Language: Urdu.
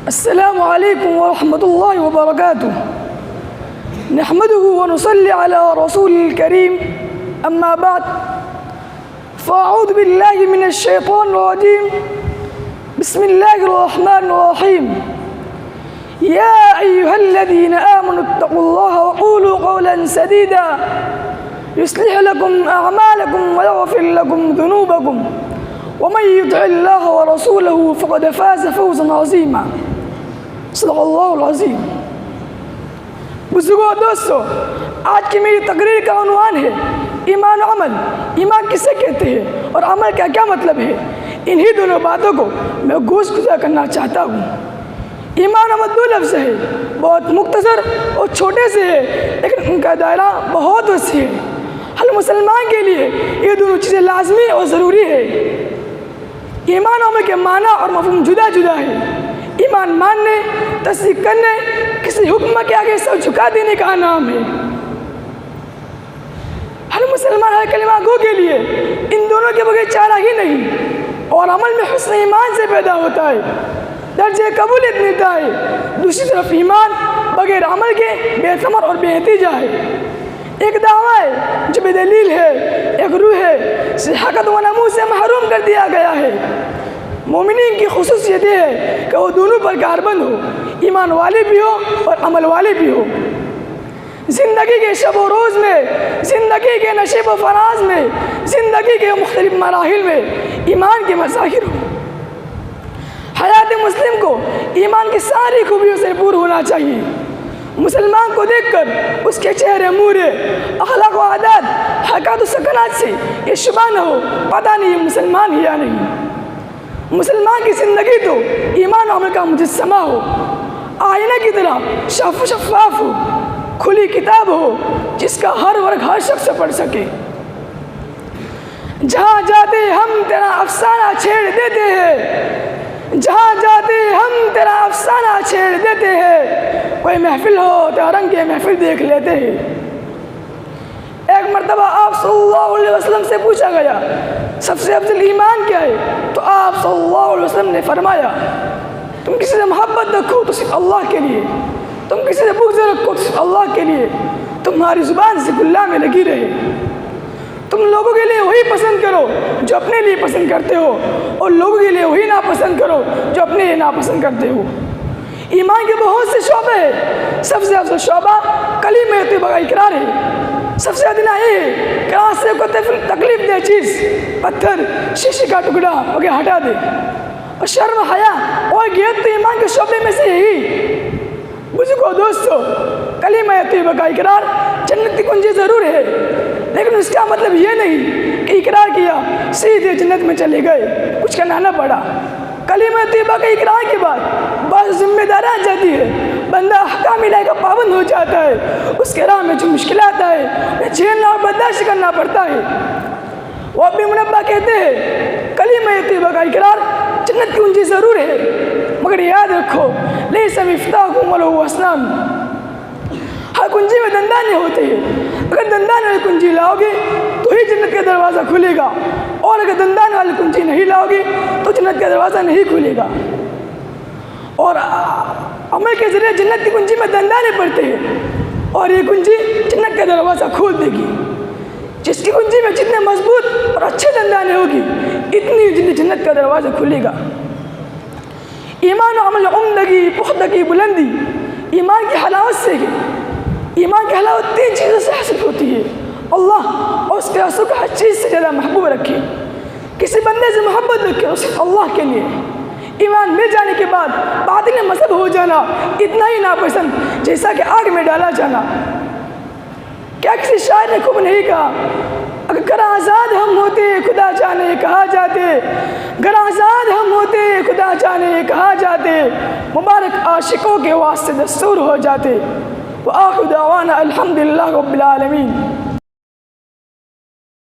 السلام علیکم ورحمۃ اللہ وبرکاتہ نحمده ونصلي على رسول الكريم اما بعد فاعوذ بالله من الشیطان الرجیم بسم اللہ الرحمن الرحیم یا ایها الذین آمنوا اتقوا الله وقولوا قولا سدیدا يصلح لكم اعمالكم ويغفر لكم ذنوبكم ومن يطع الله ورسوله فقد فاز فوزا عظیما صدق اللہ العظیم۔ بزرگوں دوستو، آج کی میری تقریر کا عنوان ہے ایمان و عمل۔ ایمان کسے کہتے ہیں اور عمل کا کیا مطلب ہے؟ انہی دونوں باتوں کو میں گوش گزار کرنا چاہتا ہوں۔ ایمان و عمل دو لفظ ہے، بہت مختصر اور چھوٹے سے ہے، لیکن ان کا دائرہ بہت وسیع ہے۔ ہر مسلمان کے لیے یہ دونوں چیزیں لازمی اور ضروری ہے۔ ایمان و عمل کے معنی اور مفہوم جدا جدا ہے۔ ایمان ماننے، تصدیق کرنے، کسی حکم کے آگے سر جھکا دینے کا نام ہے۔ ہر مسلمان ہر کلمہ گو کے لیے ان دونوں کے بغیر چارہ ہی نہیں، اور عمل میں حسن ایمان سے پیدا ہوتا ہے، درجہ قبولیت ملتا ہے۔ دوسری طرف ایمان بغیر عمل کے بے ثمر اور بے نتیجہ ہے۔ ایک دعویٰ ہے جو بے دلیل ہے، ایک روح ہے صحت و نمو سے محروم کر دیا گیا ہے۔ مومنین کی خصوصیت یہ ہے کہ وہ دونوں پر کاربند ہو، ایمان والے بھی ہو اور عمل والے بھی ہو۔ زندگی کے شب و روز میں، زندگی کے نشیب و فراز میں، زندگی کے مختلف مراحل میں ایمان کے مظاہر ہو۔ حیات مسلم کو ایمان کی ساری خوبیوں سے پور ہونا چاہیے۔ مسلمان کو دیکھ کر اس کے چہرے مورے، اخلاق و عادات، حرکات و سکنات سے یہ شبہ نہ ہو پتہ نہیں یہ مسلمان ہے یا نہیں۔ مسلمان کی زندگی تو ایمان و عمل کا مجسمہ ہو، آئینہ کی طرح شف و شفاف ہو، کھلی کتاب ہو جس کا ہر ورگ ہر شخص پڑھ سکے۔ جہاں جاتے ہم تیرا افسانہ چھیڑ دیتے ہیں، جہاں جاتے ہم تیرا افسانہ چھیڑ دیتے ہیں، کوئی محفل ہو تو رنگ کے محفل دیکھ لیتے ہیں۔ ایک مرتبہ آپ صلی اللہ علیہ وسلم سے پوچھا گیا سب سے افضل ایمان کیا ہے، تو آپ صلی اللہ علیہ وسلم نے فرمایا تم کسی سے محبت رکھو تو صرف اللہ کے لیے، تم کسی سے بغض رکھو تو صرف اللہ کے لیے، تمہاری زبان سے اللہ میں لگی رہے، تم لوگوں کے لیے وہی پسند کرو جو اپنے لیے پسند کرتے ہو، اور لوگوں کے لیے وہی ناپسند کرو جو اپنے لیے ناپسند کرتے ہو۔ ایمان کے بہت سے شعبے ہیں، سب سے افضل شعبہ کلمہ طیبہ کا اقرار ہے۔ سب سے ادنا یہ ہے کہ راستے کو تکلیف دہ چیز، پتھر، شیشے کا ٹکڑا وغیرہ ہٹا دے، اور شرم، حیا اور غیرت تو ایمان کے شعبے میں سے یہی۔ بزرگوں دوستو، کلمہ طیبہ کا اقرار جنت کی کنجی ضرور ہے، لیکن اس کا مطلب یہ نہیں کہ اقرار کیا سیدھے جنت میں چلے گئے، کچھ کرنا نہ پڑا۔ کلمہ طیبہ کے اقرار کے بعد بعض ذمہ داری آ جاتی ہے، بندہ احکام الہی کا پابند ہو جاتا ہے، اس کے راہ میں جو مشکلات آئے انہیں جھیلنا اور برداشت کرنا پڑتا ہے۔ وہ ابن منبہ کہتے ہیں کلمہ طیبہ کا اقرار جنت کی کنجی ضرور ہے، مگر یاد رکھو لیس مفتاح وله اسنان، ہر کنجی میں دندانے ہوتے ہیں، اگر دندانے والی کنجی لاؤ گے تو ہی جنت کا دروازہ کھلے گا، اور اگر دندانے والی کنجی نہیں لاؤ گے تو جنت کا دروازہ نہیں کھلے گا۔ اور عمل کے ذریعے جنت کی کنجی میں دندانے پڑتے ہیں، اور یہ کنجی جنت کا دروازہ کھول دے گی۔ جس کی کنجی میں جتنے مضبوط اور اچھے دندانے ہوگی اتنی جنت کا دروازہ کھلے گا۔ ایمان و عمل عمدگی، پختگی، بلندی ایمان کی حلاوت سے ہے۔ ایمان کی حلاوت تین چیزوں سے حاصل ہوتی ہے: اللہ اور اس کے رسول کو ہر چیز سے زیادہ محبوب رکھے، کسی بندے سے محبت رکھے اور صرف اللہ کے لیے۔ ایمان مل جانے کے بعد باطل مذہب ہو جانا اتنا ہی ناپسند جیسا کہ آگ میں ڈالا جانا۔ کیا کسی شاعر نے خوب نہیں کہا، اگر آزاد ہم ہوتے خدا جانے کہا جاتے، اگر آزاد ہم ہوتے خدا جانے کہا جاتے، مبارک عاشقوں کے واسطے دستور ہو جاتے۔ وآخر دعوانا الحمدللہ رب العالمین۔